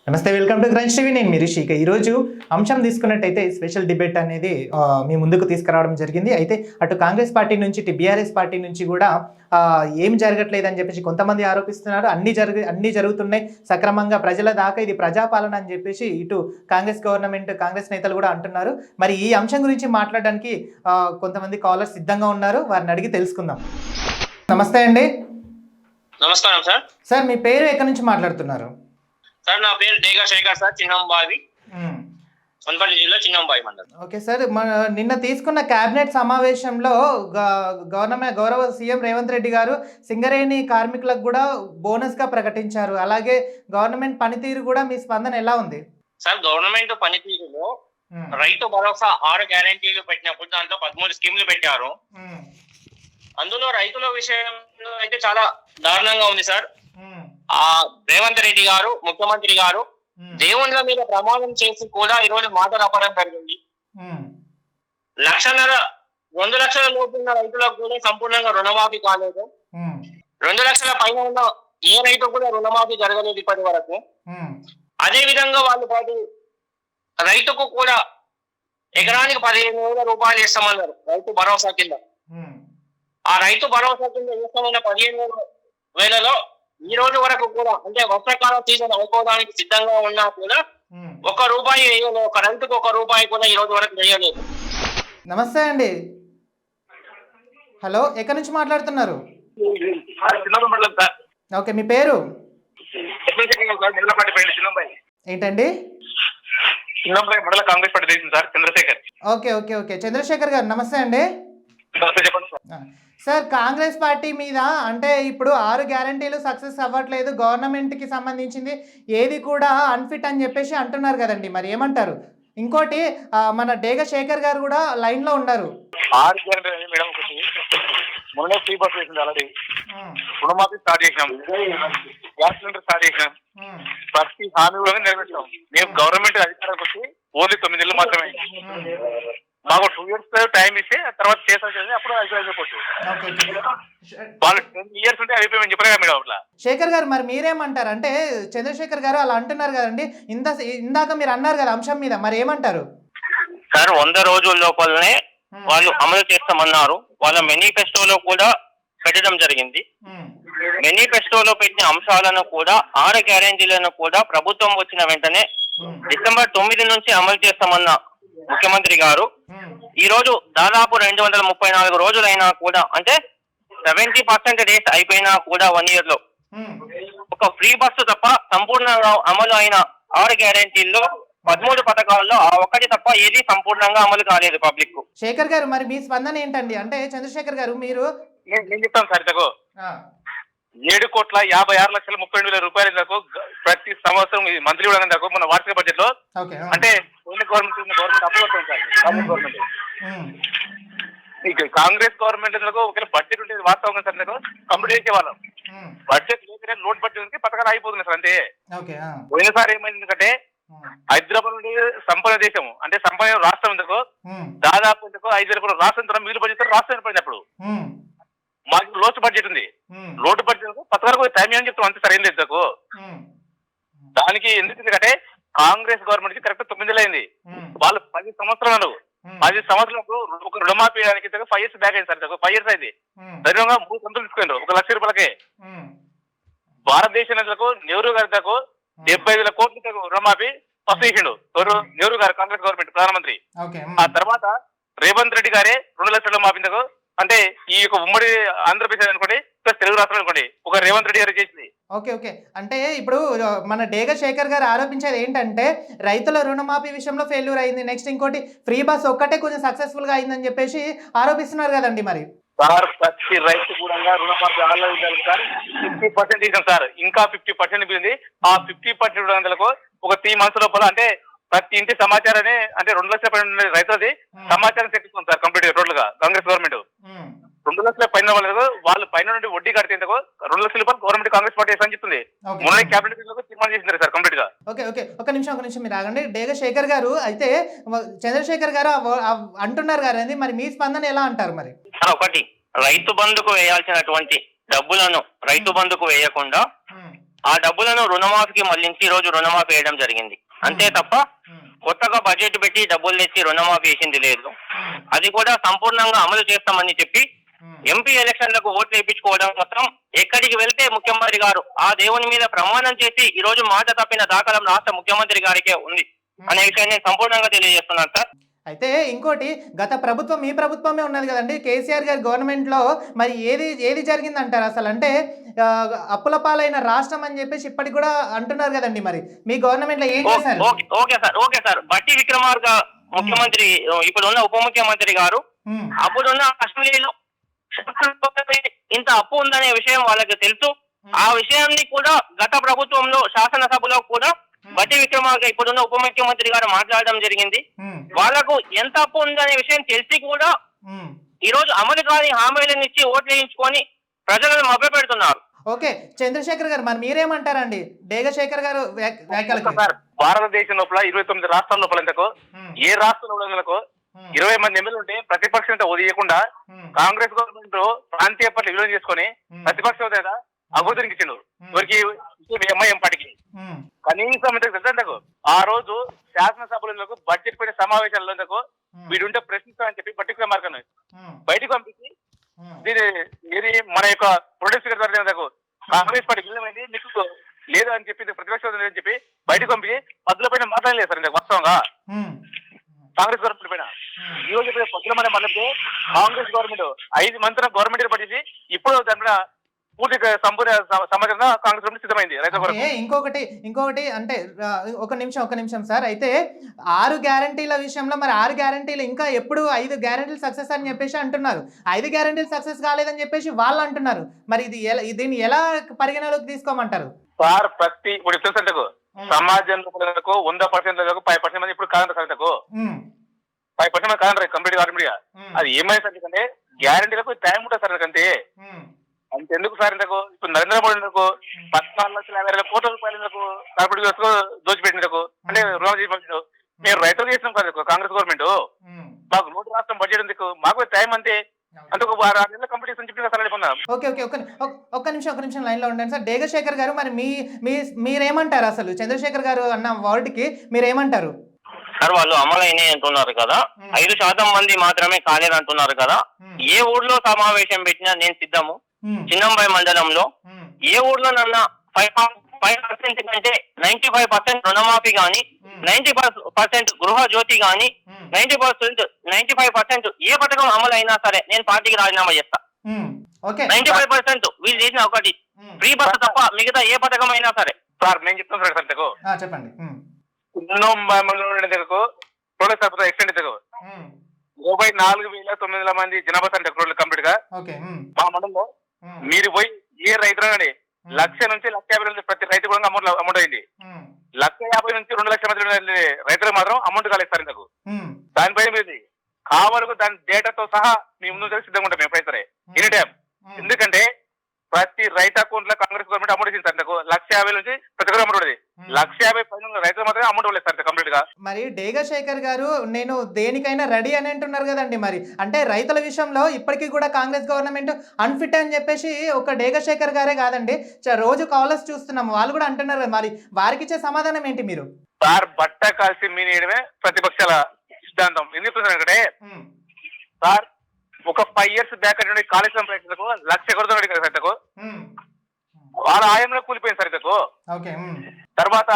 నమస్తే, welcome to crunch TV. నేను మీ రిషిక. ఈరోజు అంశం తీసుకున్నట్టయితే స్పెషల్ డిబేట్ అనేది మీ ముందుకు తీసుకురావడం జరిగింది. అయితే అటు కాంగ్రెస్ పార్టీ నుంచి ఇటు బీఆర్ఎస్ పార్టీ నుంచి కూడా ఏం జరగట్లేదు అని చెప్పేసి కొంతమంది ఆరోపిస్తున్నారు. అన్నీ జరుగుతున్నాయి సక్రమంగా, ప్రజల దాకా ఇది ప్రజాపాలన అని చెప్పేసి ఇటు కాంగ్రెస్ గవర్నమెంట్, కాంగ్రెస్ నేతలు కూడా అంటున్నారు. మరి ఈ అంశం గురించి మాట్లాడడానికి కొంతమంది కాలర్స్ సిద్ధంగా ఉన్నారు. వారిని అడిగి తెలుసుకుందాం. నమస్తే అండి. నమస్కారం సార్. సార్, మీ పేరు ఎక్కడి నుంచి మాట్లాడుతున్నారు? సార్, నా పేరు డేగా శేఖర్ సార్, చిన్నంబావి, వనపర్తి జిల్లా చిన్నంబావి మండలం. ఓకే సార్, నిన్న తీసుకున్న కేబినెట్ సమావేశంలో గౌరవ సీఎం రేవంత్ రెడ్డి గారు సింగరేణి కార్మికులకు కూడా బోనస్ గా ప్రకటించారు. అలాగే గవర్నమెంట్ పనితీరు కూడా, మీ స్పందన ఎలా ఉంది? సార్, గవర్నమెంట్ పనితీరులో రైతు భరోసా 6 గ్యారంటీలు పెట్టినప్పుడు దాంట్లో 13 స్కీములు పెట్టారు. అందులో రైతుల విషయంలో అయితే చాలా దారుణంగా ఉంది సార్. రేవంత్ రెడ్డి గారు, ముఖ్యమంత్రి గారు దేవుళ్ళ మీద ప్రమాణం చేసి కూడా ఈరోజు మాటలు అప్పడం జరిగింది. 2 లక్షల లోపు ఉన్న రైతులకు కూడా సంపూర్ణంగా రుణమాఫీ కాలేదు. 2 లక్షల పైన ఉన్న ఏ రైతు కూడా రుణమాఫీ జరగలేదు ఇప్పటి వరకు. అదే విధంగా వాళ్ళు పాటు రైతుకు కూడా ఎకరానికి 15,000 రూపాయలు ఇస్తామన్నారు రైతు భరోసా కింద. ఆ రైతు భరోసా కింద ఇస్తామన్న 15,000లో ఈ రోజు వరకు కూడా, అంటే వర్షాకాల సీజన్ అయిపోవడానికి సిద్ధంగా ఉన్నా కూడా ₹1 వేయలేదు. ఒక రైతుకు ₹1 కూడా ఈ రోజు వరకు వేయలేదు. నమస్తే అండి. హలో, ఎక్కడి నుంచి మాట్లాడుతున్నారు? ఓకే, మీ పేరు ఏంటండి? Congress party sir, Chandrashekhar. Okay okay okay Chandrashekhar గారు, నమస్తే అండి. సార్, కాంగ్రెస్ పార్టీ మీద అంటే ఇప్పుడు 6 గ్యారంటీలు సక్సెస్ అవ్వట్లేదు, గవర్నమెంట్కి సంబంధించింది ఏది కూడా అన్ఫిట్ అని చెప్పేసి అంటున్నారు కదండి, మరి ఏమంటారు? ఇంకోటి మన డేగా శేఖర్ గారు కూడా లైన్ లో ఉన్నారు. 6 గ్యారంటీ మేడం, మొన్న ఫ్రీ బస్ వేసింది, ఆల్రెడీ రుణమాఫీ స్టార్ట్ చేసినాం, గ్యాస్ సిలిండర్ స్టార్ట్ చేసినాం, ప్రతి హామీ కూడా నెరవేర్చాం. మేము గవర్నమెంట్ అధికారానికి వచ్చి ఓన్లీ 9 నెలలు మాత్రమే. మాకు 2 years టైం ఇస్తే తర్వాత చేసాల్సింది, అప్పుడు అయిపోవచ్చు. వాళ్ళు 10 years ఉంటే అయిపోయి చెప్పలేదు మేడం. అట్లా శేఖర్ గారు, మరి మీరేమంటారు? అంటే చంద్రశేఖర్ గారు అలా అంటున్నారు కదండి, ఇందాక మీరు అన్నారు కదా అంశం మీద, మరి ఏమంటారు? సార్, 100 రోజుల లోపలనే వాళ్ళు అమలు చేస్తామన్నారు. వాళ్ళ మేనిఫెస్టోలో కూడా పెట్టడం జరిగింది. మేనిఫెస్టోలో పెట్టిన అంశాలను కూడా, 6 గ్యారెంటీలను కూడా ప్రభుత్వం వచ్చిన వెంటనే డిసెంబర్ 9 నుంచి అమలు చేస్తామన్న ముఖ్యమంత్రి గారు ఈ రోజు దాదాపు 234 రోజులైనా కూడా, అంటే 70% డేస్ అయిపోయినా కూడా 1 year లో ఒక ఫ్రీ బస్సు తప్ప సంపూర్ణంగా అమలు అయిన 6 గ్యారెంటీల్లో 13 పథకాల్లో ఆ ఒక్కటి తప్ప ఏది సంపూర్ణంగా అమలు కాలేదు పబ్లిక్ కు. శేఖర్ గారు, మరి మీ స్పందన ఏంటండి? అంటే చంద్రశేఖర్ గారు, మీరు నేను చెప్తాను సార్, ఇంతకు 7,56,32,30,000 రూపాయలకు ప్రతి సంవత్సరం మంత్లీ కూడా మన వార్షిక బడ్జెట్ లో, అంటే government approve sir. Government Congress government ఒకవేళ బడ్జెట్ ఉండేది వాస్తవంగా సార్, నేను కంప్లీట్ చేసేవాళ్ళం. బడ్జెట్ లేకపోతే లోడ్ బడ్జెట్ ఉంది, పథకాలు అయిపోతున్నాయి సార్, అంతే. పోయినసారి ఏమైంది, ఎందుకంటే హైదరాబాద్ నుండి సంపద దేశం, అంటే సంపద రాష్ట్రం ఎందుకు దాదాపు 5,000 కోట్ల రాష్ట్రం మిగిలిన బడ్జెట్ రాష్ట్రం ఏర్పడినప్పుడు మాకు లోటు బడ్జెట్ ఉంది. లోటు బడ్జెట్ పథకాలకు టైం ఏమని చెప్తాం, అంతే సార్, ఏం లేదు. దానికి ఎందుకంటే కాంగ్రెస్ గవర్నమెంట్ కరెక్ట్ 9 నెలలు అయింది. వాళ్ళు 10 సంవత్సరాలు ఒక రుణమాఫీ చేయడానికి 5 years బ్యాక్ అయింది సార్. 5 years అయింది. ధైర్యంగా 3 సంవత్సరాలు తీసుకున్నారు, ₹1,00,000. భారతదేశ నేతలకు నెహ్రూ గారి దాకా 75,000 కోట్ల రుణమాఫీ ఫస్ట్ చేసిండు నెహ్రూ గారు, కాంగ్రెస్ గవర్నమెంట్ ప్రధానమంత్రి. ఆ తర్వాత రేవంత్ రెడ్డి గారే 2 లక్షల రుణమాఫీ, అంటే ఈ యొక్క ఉమ్మడి ఆంధ్రప్రదేశ్ అనుకోండి ప్లస్ తెలుగు రాష్ట్రాలు అనుకోండి, ఒక రేవంత్ రెడ్డి గారు చేసింది. ఓకే ఓకే అంటే ఇప్పుడు మన డేగా శేఖర్ గారు ఆరోపించేది ఏంటంటే రైతుల రుణమాఫీ విషయంలో ఫెయిల్యూర్ అయింది, నెక్స్ట్ ఇంకోటి ఫ్రీ బస్ ఒక్కటే కొంచెం సక్సెస్ఫుల్ గా అయిందని చెప్పేసి ఆరోపిస్తున్నారు కదండి. మరి సార్, ప్రతి రైతు కూడా రుణమాఫీ ఆలోచించాలి సార్. 50% ఇచ్చాం సార్, ఇంకా 50% మిగిలింది. ఆ 50% ఒక 3 months లోపల, అంటే ప్రతి ఇంటి సమాచారాన్ని, అంటే 2 లక్షల పైన రైతులది సమాచారం తెప్పిస్తుంది సార్ కంప్లీట్ గా. టోటల్ గా కాంగ్రెస్ గవర్నమెంట్ 2 లక్షల పైన వాళ్ళు పైన నుండి వడ్డీ కడితే 2 లక్షల రూపాయలు గవర్నమెంట్ కాంగ్రెస్ పార్టీ అని చెప్తుంది. మొన్న క్యాబినెట్ తీర్మానం చేసింది సార్ కంప్లీట్ గా. ఓకే ఓకే ఒక నిమిషం మీరు ఆగండి. డేగా శేఖర్ గారు, అయితే చంద్రశేఖర్ గారు అంటున్నారు కదా, మరి మీ స్పందన ఎలా అంటారు? మరి ఒకటి, రైతు బంధుకు వేయాల్సినటువంటి డబ్బులను రైతు బంధుకు వేయకుండా ఆ డబ్బులను రుణమాఫీకి మళ్లించి ఈ రోజు రుణమాఫీ వేయడం జరిగింది. అంతే తప్ప కొత్తగా బడ్జెట్ పెట్టి డబ్బులు తెచ్చి రుణమాఫీ వేసింది లేదు. అది కూడా సంపూర్ణంగా అమలు చేస్తామని చెప్పి ఎంపీ ఎలక్షన్లకు ఓట్లు వేయించుకోవడం కోసం ఎక్కడికి వెళ్తే ముఖ్యమంత్రి గారు ఆ దేవుని మీద ప్రమాణం చేసి ఈ రోజు మాట తప్పిన దాఖలం రాష్ట్ర ముఖ్యమంత్రి గారికే ఉంది అనే విషయాన్ని సంపూర్ణంగా తెలియజేస్తున్నాను సార్. అయితే ఇంకోటి, గత ప్రభుత్వం మీ ప్రభుత్వమే ఉన్నది కదండి, కేసీఆర్ గారి గవర్నమెంట్లో మరి ఏది జరిగిందంటారు అసలు? అంటే అప్పుల పాలైన రాష్ట్రం అని చెప్పేసి ఇప్పటికి కూడా అంటున్నారు కదండి, మరి మీ గవర్నమెంట్లో ఏం చేశారు? ఓకే సార్ బట్టి విక్రమార్క ముఖ్యమంత్రి ఇప్పుడు ఉన్న ఉప ముఖ్యమంత్రి గారు అప్పుడున్న అసెంబ్లీలో ఇంత అప్పు ఉందనే విషయం వాళ్ళకి తెలుసు. ఆ విషయాన్ని కూడా గత ప్రభుత్వంలో శాసనసభలో కూడా బట్టి విక్రమార్క ఇప్పుడున్న ఉప ముఖ్యమంత్రి గారు మాట్లాడడం జరిగింది. వాళ్లకు ఎంత అప్పు ఉందనే విషయం తెలిసి కూడా ఈ రోజు అమలు కాని హామీలను ఇచ్చి ఓట్లు వేయించుకొని ప్రజలను మభ్య పెడుతున్నారు. ఓకే, చంద్రశేఖర్ గారు మరి మీరేమంటారండి డేగశేఖర్ గారు వ్యాఖ్యలకు? భారతదేశం లోపల 29 రాష్ట్రాల లోపల ఏ రాష్ట్రంలో 20 మంది ఎమ్మెల్యేలు ఉంటే ప్రతిపక్షం వదిలేయకుండా కాంగ్రెస్ గవర్నమెంట్ ప్రాంతీయ పార్టీ విలువ చేసుకుని ప్రతిపక్ష హోదా అభివృద్ధికి ఇచ్చిండు. ఎవరికి ఎంఐఎం పార్టీకి కనీసం తెలుసంటకు ఆ రోజు శాసనసభలకు బడ్జెట్ పైన సమావేశాలకు వీడుంటే ప్రశ్నిస్తామని చెప్పి బట్టి మార్గం బయటకు పంపించి ఇది మన యొక్క ప్రొడక్ట్ కాంగ్రెస్ పార్టీ విలువైంది మీకు లేదు అని చెప్పి ప్రతిపక్ష హోదా అని చెప్పి బయటకు పంపించి పద్దుల పైన మాట్లాడలేదు సార్ వాస్తవంగా కాంగ్రెస్ గవర్నమెంట్ పైన. ఈ రోజు పద్దుల మన మళ్ళీ కాంగ్రెస్ గవర్నమెంట్ 5 మంత్రుల గవర్నమెంట్ పట్టించి ఇప్పుడు దాని పూర్తి సంపూర్ణ సమాజంగా కాంగ్రెస్ గవర్నమెంట్ సిద్ధమైంది. ఇంకొకటి అంటే ఒక నిమిషం సార్, అయితే 6 గ్యారంటీల విషయంలో మరి 6 గ్యారంటీలు ఇంకా ఎప్పుడు 5 గ్యారంటీలు సక్సెస్ అని చెప్పేసి అంటున్నారు, 5 గ్యారంటీలు సక్సెస్ కాలేదని చెప్పేసి వాళ్ళు అంటున్నారు. మరి దీన్ని ఎలా పరిగణలోకి తీసుకోమంటారు సార్? ప్రతి ఇప్పుడు తెలుసంటకు సమాజంలో 100% 5% మంది ఇప్పుడు కాంగ్రెస్ అంటకు 5% కాంగ్రెస్ కంప్లీట్ గా అది ఏమైంది సార్? ఎందుకంటే గ్యారంటీలకు టైం ఉంటుంది సార్. ఎందుకంటే అంతెందుకు సార్, ఇంతకు ఇప్పుడు నరేంద్ర మోడీ 14,50,000 కోట్ల రూపాయలకు కార్పొరేట్ వ్యవస్థకు దోచిపెట్టినందుకు అంటే రుణం చేసి మేము రైతులు చేసినాం సార్ కాంగ్రెస్ గవర్నమెంట్. మాకు 100 రాష్ట్రం బడ్జెట్ ఉంది, మాకు టైం అంతే అంతకు 6 నెలల కంపెనీస్ చెప్పిన సార్. ఓకే ఒక్క నిమిషం లైన్ లో ఉండండి సార్. డేగశేఖర్ గారు మరి మీరేమంటారు అసలు? చంద్రశేఖర్ గారు అన్న వర్డ్కి మీరేమంటారు సార్? వాళ్ళు అమలైనాయి అంటున్నారు కదా, 5% మంది మాత్రమే కాలేదంటున్నారు కదా. ఏ ఊర్లో సమావేశం పెట్టినా నేను సిద్ధము. చిన్నంబాయి మండలంలో ఏ ఊర్లో నన్న 5% కంటే 95% రుణమాఫీ గాని, 90% గృహ జ్యోతి గాని, 95% ఏ పథకం అమలు అయినా సరే నేను పార్టీకి రాజీనామా చేస్తా. 95% వీళ్ళు చేసిన ఒకటి ఫ్రీ బస్ తప్ప మిగతా ఏ పథకం అయినా సరే. సార్ నేను చెప్తాను సార్, చెప్పండి. ఎక్స్టెండ్ 24,900 మంది జనాభా సార్ కంప్లీట్ గా మా మండలంలో. మీరు పోయి ఏ రైతు రండి 1,00,000 నుంచి 1,50,000 ప్రతి రైతు కూడా అమౌంట్ అయింది. 1,50,000 నుంచి 2,00,000 మంది రైతులకు మాత్రం అమౌంట్ కాలేదు ఇంతకు. దానిపై మీది కావాలకు దాని డేటాతో సహా మీ ముందు సిద్ధంగా ఉంటాం మేము రైతులే ఎనీ టైం. ఎందుకంటే ప్రతి రైతు అకౌంట్ లో కాంగ్రెస్ గవర్నమెంట్ అమౌంట్ ఇచ్చింది సార్. 1,50,000 నుంచి ప్రతి ఒక్కరు అమౌంట్ ఉంది. 1,50,000 రైతులు మాత్రమే అమౌంట్ లేదు సార్ కంప్లీట్ గా. మరి డేగశేఖర్ గారు నేను దేనికైనా రెడీ అని అంటున్నారు కదండి, మరి అంటే రైతుల విషయంలో ఇప్పటికీ కూడా కాంగ్రెస్ గవర్నమెంట్ అన్ఫిట్ అని చెప్పేసి ఒక డేగశేఖర్ గారే కాదండి రోజు కాలర్స్ చూస్తున్నాము, వాళ్ళు కూడా అంటున్నారు. మరి వారికి ఇచ్చే సమాధానం ఏంటి మీరు? సార్ బట్ట కాల్సి మీనేయడమే ప్రతిపక్షాల సిద్ధాంతం. ఎందుకు చెప్తున్నారంటే సార్ ఒక 5 years బ్యాక్ అంటే కాళేశ్వరం ప్రాజెక్టులకు 1,00,000 కోట్లు అడిగారు సార్ ఇంతకు. వాళ్ళ ఆయంలో కూలిపోయింది సార్ ఇంతకు. తర్వాత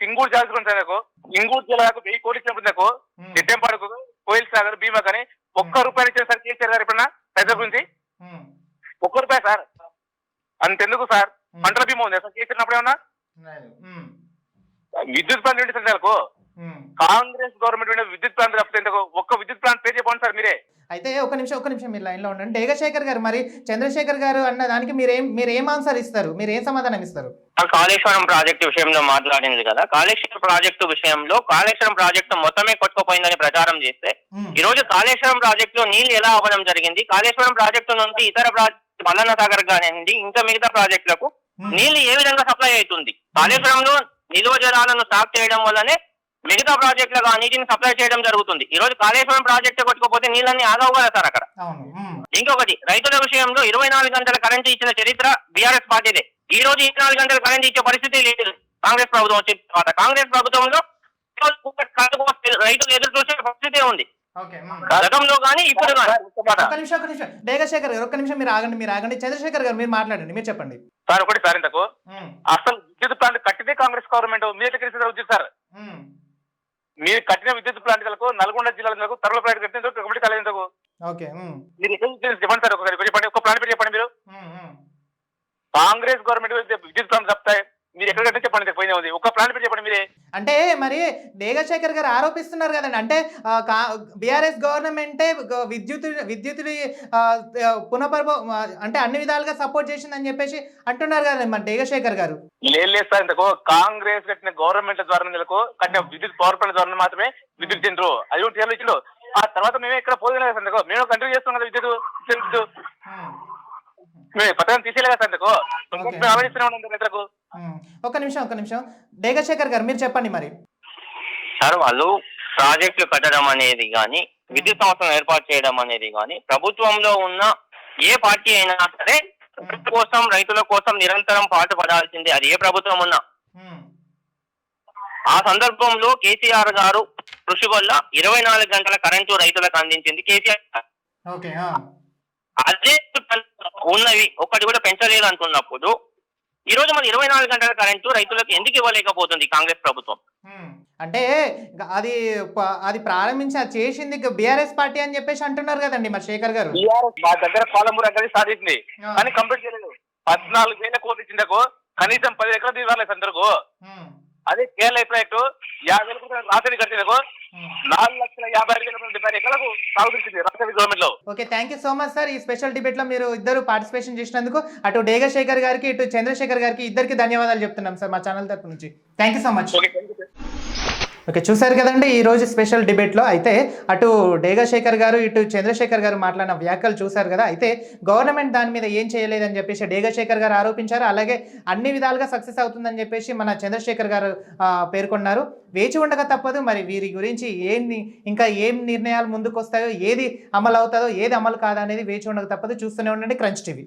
సింగూరు జాగ్రత్త సార్ ఇంగూరు జిల్లాకు 1000 కోట్లు ఇచ్చినప్పుడు నిట్టెంపాడుకు కోయిల్ సాగర్ భీమా కానీ ₹1 ఇచ్చారు సార్ కేసీఆర్ గారు ఎప్పుడన్నా రైతుల గురించి? ₹1 సార్. అంతెందుకు సార్ పంటల బీమా ఉంది సార్ కేసీఆర్ ఏమన్నా? విద్యుత్ ప్లాంట్ ఏంటి సార్? కాంగ్రెస్ గవర్నమెంట్ విద్యుత్ ప్లాంట్ తప్పితే ఒక్క విద్యుత్ ప్లాంట్ పే చేయబోండి సార్ మీరే. అయితే ఒక నిమిషం మీరు లైన్ లో ఉండండి. డేగశేఖర్ గారు మరి చంద్రశేఖర్ గారు అన్న దానికి మీరేం ఆన్సర్ ఇస్తారు, మీరేం సమాధానం ఇస్తారు? కాళేశ్వరం ప్రాజెక్టు విషయంలో మాట్లాడింది కదా, కాళేశ్వరం ప్రాజెక్టు విషయంలో కాళేశ్వరం ప్రాజెక్టు మొత్తమే కొట్టుకుపోయిందని ప్రచారం చేస్తే ఈ రోజు కాళేశ్వరం ప్రాజెక్టు లో నీళ్లు ఎలా అవ్వడం జరిగింది, కాళేశ్వరం ప్రాజెక్టు నుంచి ఇతర ప్రాజెక్టు మల్లన్న సాగర్ కానివ్వండి ఇంకా మిగతా ప్రాజెక్టులకు నీళ్లు ఏ విధంగా సప్లై అవుతుంది, కాళేశ్వరంలో నిల్వ జలాలను స్టాక్ చేయడం వల్లనే మిగతా ప్రాజెక్టులకు ఆ నీటిని సప్లై చేయడం జరుగుతుంది. ఈ రోజు కాళేశ్వరం ప్రాజెక్టు కొట్టుకోపోతే నీళ్ళని ఆగవు కదా సార్ అక్కడ. ఇంకొకటి రైతుల విషయంలో 24 గంటల కరెంటు ఇచ్చిన చరిత్ర బీఆర్ఎస్ పార్టీదే. ఈ రోజు 24 గంటలు కరెంట్ ఇచ్చే పరిస్థితి లేదు కాంగ్రెస్ ప్రభుత్వం వచ్చిన తర్వాత. కాంగ్రెస్ ప్రభుత్వంలో రైతులు ఎదురు చూసే పరిస్థితి ఉంది గతంలో కానీ ఇప్పుడు కానీ. ఒక్క నిమిషం డేగశేఖర్ గారు ఒక్క నిమిషం మీరు ఆగండి చంద్రశేఖర్ గారు మీరు మాట్లాడండి, మీరు చెప్పండి సార్. ఒకటి సార్, ఇంతకు అసలు విద్యుత్ ప్లాంట్ కట్టితే కాంగ్రెస్ గవర్నమెంట్ మీరు తెలిసిన విద్యుత్ సార్, మీరు కట్టిన విద్యుత్ ప్లాంట్లకు నల్గొండ జిల్లాలకు తరల ప్లాంట్ కట్టిన ఒకటి కాలేదు. మీరు చెప్పండి సార్, ఒకసారి చెప్పండి, ఒక ప్లాంట్ పేరు చెప్పండి. మీరు కాంగ్రెస్ గవర్నమెంట్ విద్యుత్ ప్లాంట్ చెప్తాయి, మీరు ఎక్కడ కట్టిన చెప్పండి, పోయినా ఉంది. ఒక ప్లాంట్ పేరు చెప్పండి మీరే. అంటే మరి డేగశేఖర్ గారు ఆరోపిస్తున్నారు కదండి, అంటే బీఆర్ఎస్ గవర్నమెంటే విద్యుత్ అంటే అన్ని విధాలుగా సపోర్ట్ చేసిందని చెప్పేసి అంటున్నారు కదండి మరి డేగశేఖర్ గారు. లేదు సార్, ఇంతకు కాంగ్రెస్ కట్టిన గవర్నమెంట్ ద్వారా కట్టిన విద్యుత్ పవర్ ప్లాంట్ ద్వారా మాత్రమే విద్యుత్ తింటారు. అది కూడా ఇచ్చిండు. ఆ తర్వాత మేమే ఇక్కడ పోదులే కదా, మేము కంటిన్యూ చేస్తున్నాం కదా విద్యుత్. మేము పథకం తీసేలే కదా సార్, ఆలోచిస్తున్నాం రైతులకు. ఒక్క నిమిషం డేగశేఖర్ గారు మీరు చెప్పండి మరి. సార్ వాళ్ళు ప్రాజెక్టులు కట్టడం అనేది కానీ విద్యుత్ సంస్థను ఏర్పాటు చేయడం అనేది కానీ ప్రభుత్వంలో ఉన్న ఏ పార్టీ అయినా సరే రైతుల కోసం నిరంతరం పాటుపడాల్సిందే, అది ఏ ప్రభుత్వం ఉన్నా. ఆ సందర్భంలో కేసీఆర్ గారు కృషి వల్ల 24 గంటల కరెంటు రైతులకు అందించింది కేసీఆర్. అదే ఉన్నవి ఒక్కటి కూడా పెంచలేదు అంటున్నప్పుడు ఈ రోజు మరి 24 గంటల కరెంటు రైతులకు ఎందుకు ఇవ్వలేకపోతుంది కాంగ్రెస్ ప్రభుత్వం? అంటే అది ప్రారంభించి అది చేసింది బీఆర్ఎస్ పార్టీ అని చెప్పేసి అంటున్నారు కదండి మరి శేఖర్ గారు. మా దగ్గర పాలమూరు అనేది సాధించింది కానీ కంప్లీట్ చేయలేదు. 14,000 కోట్లు ఇచ్చిందకు కనీసం 10 ఎకరాలు ఇవ్వాలి అందరికి. అదే కేరళ ప్రాజెక్టు 50,000 రాత్రి కట్టినకు 4,55,000 ఎకరాలకు సాగుతుంది రాష్ట్ర గవర్నమెంట్ లో. Okay, thank you so much sir. ఈ స్పెషల్ డిబేట్ లో మీరు ఇద్దరు పార్టిసిపేషన్ చేసినందుకు అటు డేగశేఖర్ గారికి ఇటు చంద్రశేఖర్ గారికి ఇద్దరికి ధన్యవాదాలు చెప్తున్నాం సార్ మా ఛానల్ తరపు నుంచి. Thank you so much. Okay, చూసారు కదండి ఈ రోజు స్పెషల్ డిబేట్లో. అయితే అటు డేగశేఖర్ గారు ఇటు చంద్రశేఖర్ గారు మాట్లాడిన వ్యాఖ్యలు చూశారు కదా. అయితే గవర్నమెంట్ దాని మీద ఏం చేయలేదని చెప్పేసి డేగశేఖర్ గారు ఆరోపించారు. అలాగే అన్ని విధాలుగా సక్సెస్ అవుతుందని చెప్పేసి మన చంద్రశేఖర్ గారు పేర్కొన్నారు. వేచి ఉండక తప్పదు. మరి వీరి గురించి ఇంకా ఏం నిర్ణయాలు ముందుకు వస్తాయో, ఏది అమలు అవుతుందో ఏది అమలు కాదా అనేది వేచి ఉండక తప్పదు. చూస్తూనే ఉండండి క్రంచ్ టీవీ.